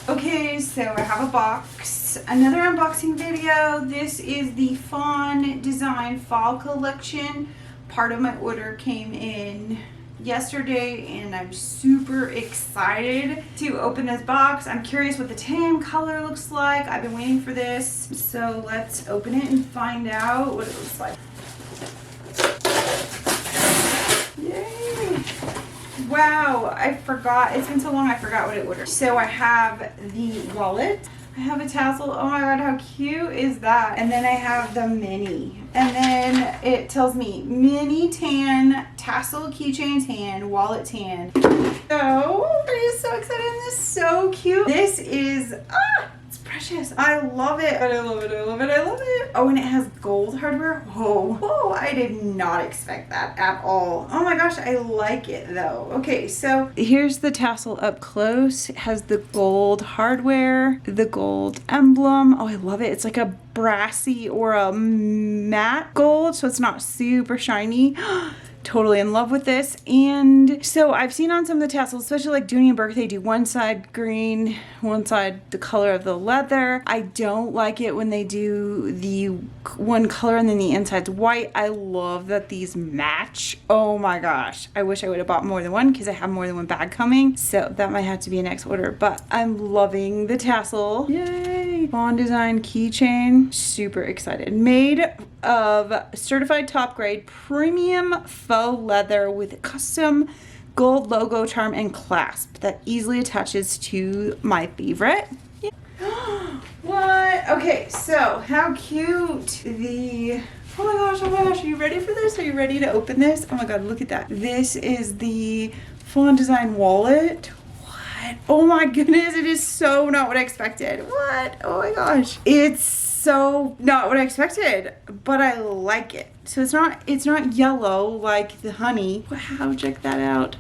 Okay, so I have a box. Another unboxing video. This is the Fawn Design Fall collection. Part of my order came in yesterday and I'm super excited to open this box. I'm curious what the tan color looks like. I've been waiting for this. So let's open it and find out what it looks like. Yay! Wow, I forgot. It's been so long I forgot what I ordered. So I have the wallet. I have a tassel. Oh my god, how cute is that? And then I have the mini. And then it tells me mini tan, tassel keychain tan, wallet tan. So I'm just so excited. This is so cute. This is it's precious. I love it. I love it. I love it. I love it. Oh, and it has gold hardware. Whoa, I did not expect that at all. Oh my gosh, I like it though. Okay, so here's the tassel up close. It has the gold hardware, the gold emblem. Oh, I love it. It's like a brassy or a matte gold, so it's not super shiny. Totally in love with this. And so I've seen on some of the tassels, especially like Dooney and Burke, they do one side green, one side the color of the leather. I don't like it when they do the one color and then the inside's white. I love that these match. Oh my gosh. I wish I would have bought more than one because I have more than one bag coming. So that might have to be a next order, but I'm loving the tassel. Yay. Fawn Design keychain. Super excited. Made of certified top grade premium faux leather with custom gold logo charm and clasp that easily attaches to my favorite. Yeah. What? Okay, so how cute the... Oh my gosh, are you ready for this? Are you ready to open this? Oh my god, look at that. This is the Fawn Design wallet. What? Oh my goodness, it is so not what I expected. What? Oh my gosh. It's so not what I expected, but I like it. So it's not yellow like the honey. Wow, check that out.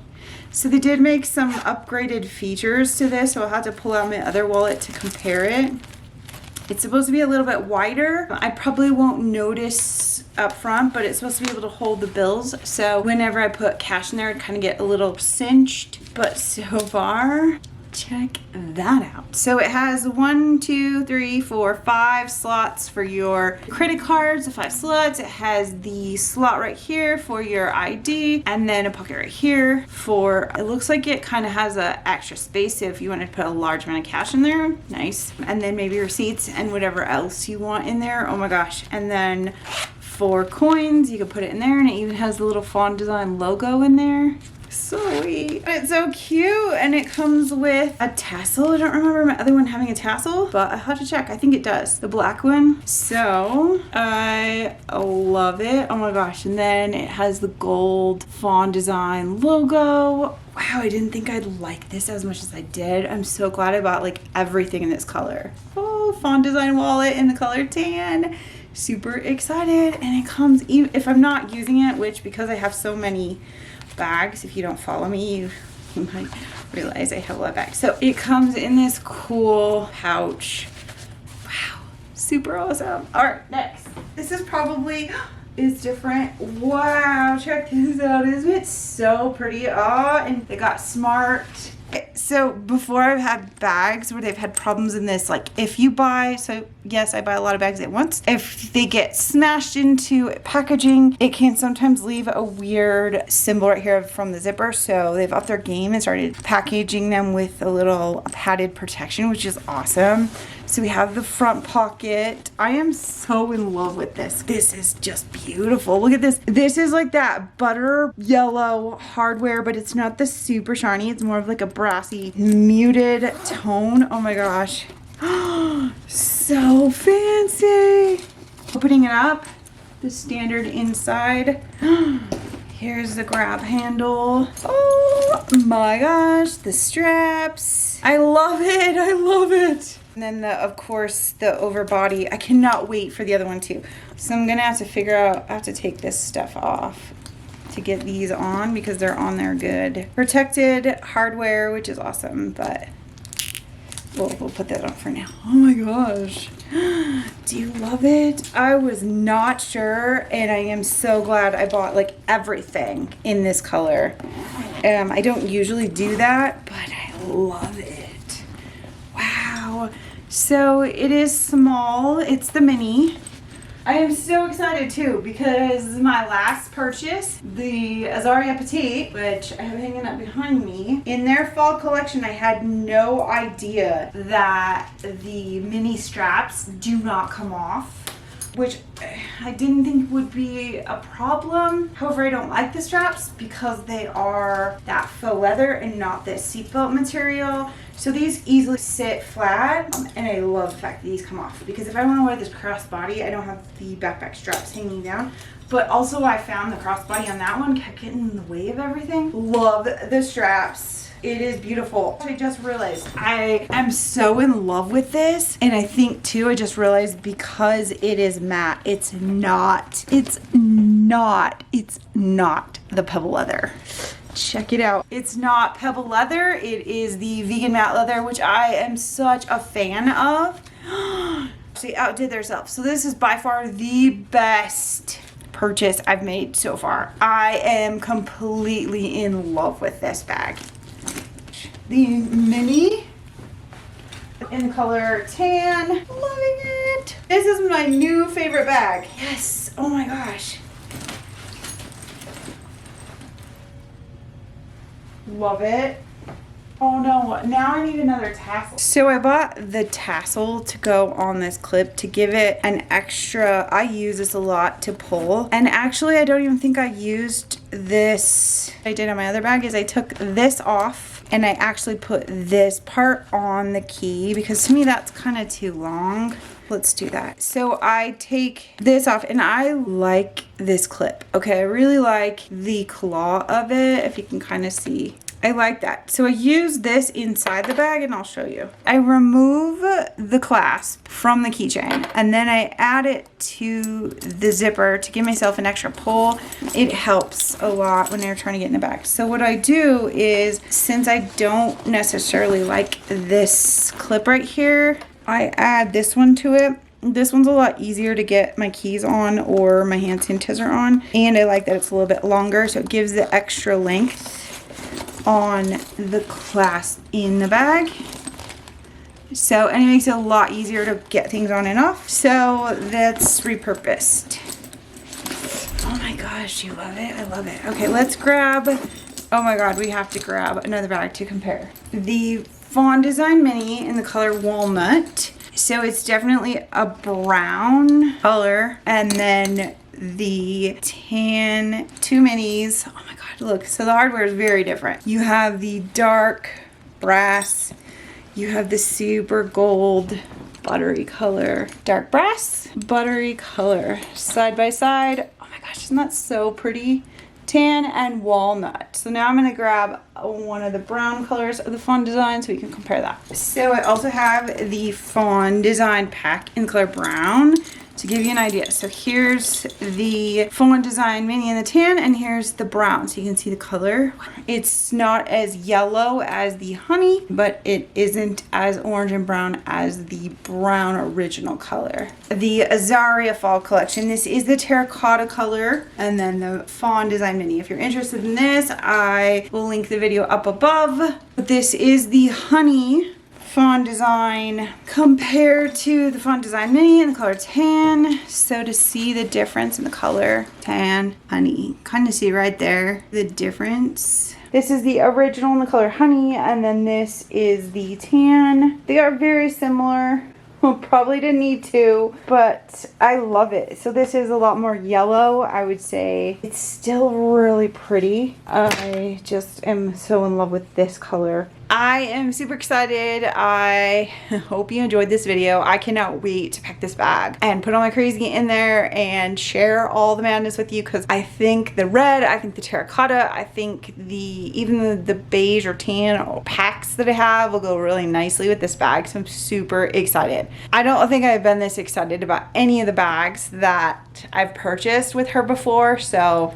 So they did make some upgraded features to this, so I'll have to pull out my other wallet to compare it. It's supposed to be a little bit wider. I probably won't notice up front, but it's supposed to be able to hold the bills. So whenever I put cash in there, it kind of get a little cinched. But so far, check that out. So it has 1, 2, 3, 4, 5 slots for your credit cards, the 5 slots. It has the slot right here for your ID, and then a pocket right here for, it looks like it kind of has a extra space if you want to put a large amount of cash in there. Nice. And then maybe receipts and whatever else you want in there. Oh my gosh. And then for coins, you can put it in there, and it even has the little Fawn Design logo in there. Sweet. It's so cute, and it comes with a tassel. I don't remember my other one having a tassel, but I have to check. I think it does. The black one. So I love it. Oh my gosh. And then it has the gold Fawn Design logo. Wow, I didn't think I'd like this as much as I did. I'm so glad I bought like everything in this color. Oh, Fawn Design wallet in the color tan. Super excited. And it comes, even if I'm not using it, which because I have so many bags, if you don't follow me, you might realize I have a lot of bags. So it comes in this cool pouch. Wow, super awesome. All right, next. This is probably is different. Wow, check this out. Isn't it so pretty? Oh, and they got smart. So before I've had bags where they've had problems in this, like if you buy, so yes, I buy a lot of bags at once. If they get smashed into packaging, it can sometimes leave a weird symbol right here from the zipper. So they've upped their game and started packaging them with a little padded protection, which is awesome. So we have the front pocket. I am so in love with this. This is just beautiful. Look at this. This is like that butter yellow hardware, but it's not the super shiny. It's more of like a brassy muted tone. Oh my gosh. So fancy. Opening it up, the standard inside. Here's the grab handle. Oh my gosh, the straps. I love it. I love it. And then of course the overbody. I cannot wait for the other one too. So I'm gonna have to figure out, I have to take this stuff off to get these on because they're on there good. Protected hardware, which is awesome, but we'll put that on for now. Oh my gosh. Do you love it? I was not sure, and I am so glad I bought like everything in this color. I don't usually do that, but I love it. Wow. Wow. So it is small. It's the mini. I am so excited too because my last purchase, the Azaria Petite, which I have hanging up behind me, in their fall collection, I had no idea that the mini straps do not come off, which I didn't think would be a problem. However, I don't like the straps because they are that faux leather and not this seatbelt material. So these easily sit flat, and I love the fact that these come off because if I want to wear this crossbody, I don't have the backpack straps hanging down. But also I found the crossbody on that one kept getting in the way of everything. Love the straps. It is beautiful. I just realized I am so in love with this, and I think too, I just realized because it is matte, it's not the pebble leather. Check it out. It's not pebble leather. It is the vegan matte leather, which I am such a fan of. They outdid themselves. So this is by far the best purchase I've made so far. I am completely in love with this bag. The mini in the color tan. Loving it. This is my new favorite bag. Yes. Oh my gosh. Love it. Oh no, now I need another tassel. So I bought the tassel to go on this clip to give it an extra, I use this a lot to pull. And actually I don't even think I used this. What I did on my other bag is I took this off and I actually put this part on the key because to me that's kind of too long. Let's do that. So I take this off and I like this clip. Okay, I really like the claw of it, if you can kind of see. I like that. So I use this inside the bag and I'll show you. I remove the clasp from the keychain and then I add it to the zipper to give myself an extra pull. It helps a lot when you're trying to get in the bag. So what I do is, since I don't necessarily like this clip right here, I add this one to it. This one's a lot easier to get my keys on or my hand sanitizer on. And I like that it's a little bit longer, so it gives the extra length on the clasp in the bag. So, and it makes it a lot easier to get things on and off. So that's repurposed. Oh my gosh, you love it? I love it. Okay, let's grab, oh my God, we have to grab another bag to compare. The Fawn Design Mini in the color Walnut. So it's definitely a brown color. And then the tan, two minis. Oh my God, look. So the hardware is very different. You have the dark brass. You have the super gold buttery color. Dark brass, buttery color. Side by side. Oh my gosh, isn't that so pretty? Tan and walnut. So now I'm going to grab one of the brown colors of the Fawn Design so we can compare that. So I also have the Fawn Design pack in color brown to give you an idea. So here's the Fawn Design Mini in the tan and here's the brown. So you can see the color. It's not as yellow as the honey, but it isn't as orange and brown as the brown original color. The Azaria Fall collection. This is the terracotta color and then the Fawn Design Mini. If you're interested in this, I will link the video up above. This is the honey Fawn Design compared to the Fawn Design Mini in the color tan. So to see the difference in the color, tan, honey, kind of see right there the difference. This is the original in the color honey, and then this is the tan. They are very similar. Probably didn't need to, but I love it. So this is a lot more yellow, I would say. It's still really pretty. I just am so in love with this color. I am super excited. I hope you enjoyed this video. I cannot wait to pack this bag and put all my crazy in there and share all the madness with you, because I think the red, I think the terracotta, I think even the beige or tan packs that I have will go really nicely with this bag. So I'm super excited. I don't think I've been this excited about any of the bags that I've purchased with her before. So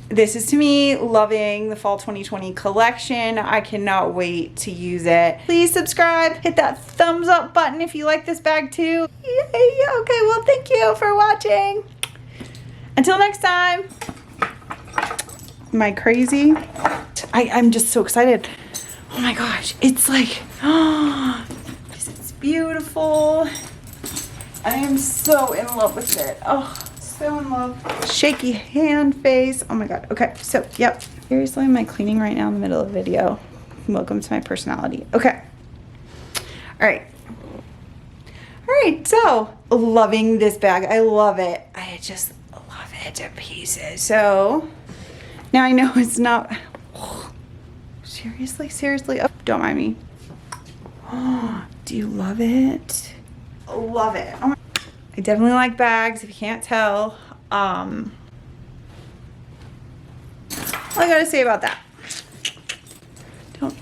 this is, to me, loving the fall 2020 collection. I cannot wait to use it. Please subscribe, hit that thumbs up button if you like this bag too. Yay! Okay, well, thank you for watching. Until next time. Am I crazy? I'm just so excited. Oh my gosh, it's like, beautiful. I am so in love with it. Oh, so in love. Shaky hand face. Oh my God. Okay, so, yep. Seriously, am I cleaning right now in the middle of the video? Welcome to my personality. Okay. All right. All right, so loving this bag. I love it. I just love it to pieces. So now I know it's not, oh, seriously, oh, don't mind me. Oh, do you love it? Love it. Oh my, I definitely like bags, if you can't tell. All I gotta say about that.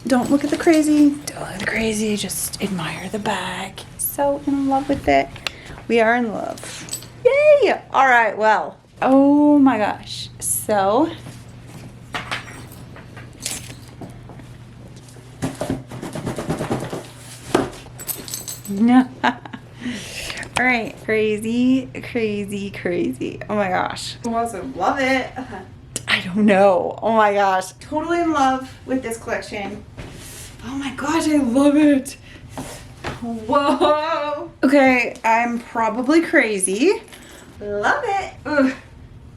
Don't look at the crazy. Don't look at the crazy. Just admire the bag. So in love with it. We are in love. Yay! All right, well. Oh my gosh. So. No. All right, crazy. Oh my gosh. I also love it. I don't know. Oh my gosh. Totally in love with this collection. Oh my gosh, I love it. Whoa. Okay, I'm probably crazy. Love it. Ugh.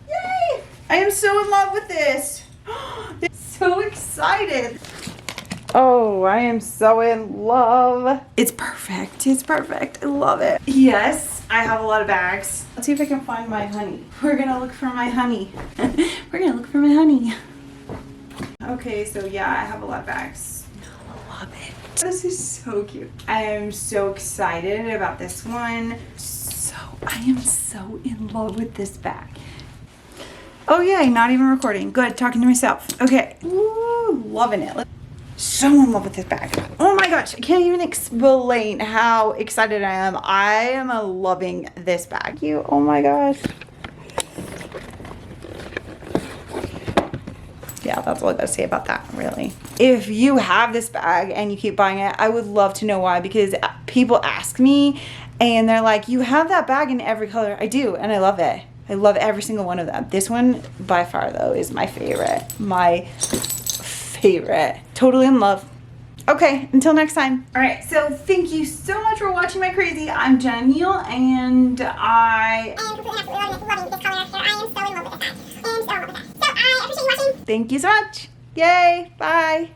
Yay. I am so in love with this. So excited. Oh, I am so in love. It's perfect. It's perfect. I love it. Yes, I have a lot of bags. Let's see if I can find my honey. We're gonna look for my honey. We're gonna look for my honey. Okay, so yeah, I have a lot of bags. I love it. This is so cute. I am so excited about this one. I am so in love with this bag. Oh yay, not even recording. Good, talking to myself. Okay. Ooh, loving it. So in love with this bag. Oh my gosh, I can't even explain how excited I am. I am loving this bag. Oh my gosh. Yeah, that's all I gotta say about that, really. If you have this bag and you keep buying it, I would love to know why, because people ask me and they're like, you have that bag in every color. I do, and I love it. I love every single one of them. This one, by far though, is my favorite. My favorite. Totally in love. Okay, until next time. All right, so thank you so much for watching my crazy. I'm Jenna Neal, and I am completely loving this color here. I am so in love with this bag. I am so in love with that. So I appreciate you watching. Thank you so much. Yay, bye.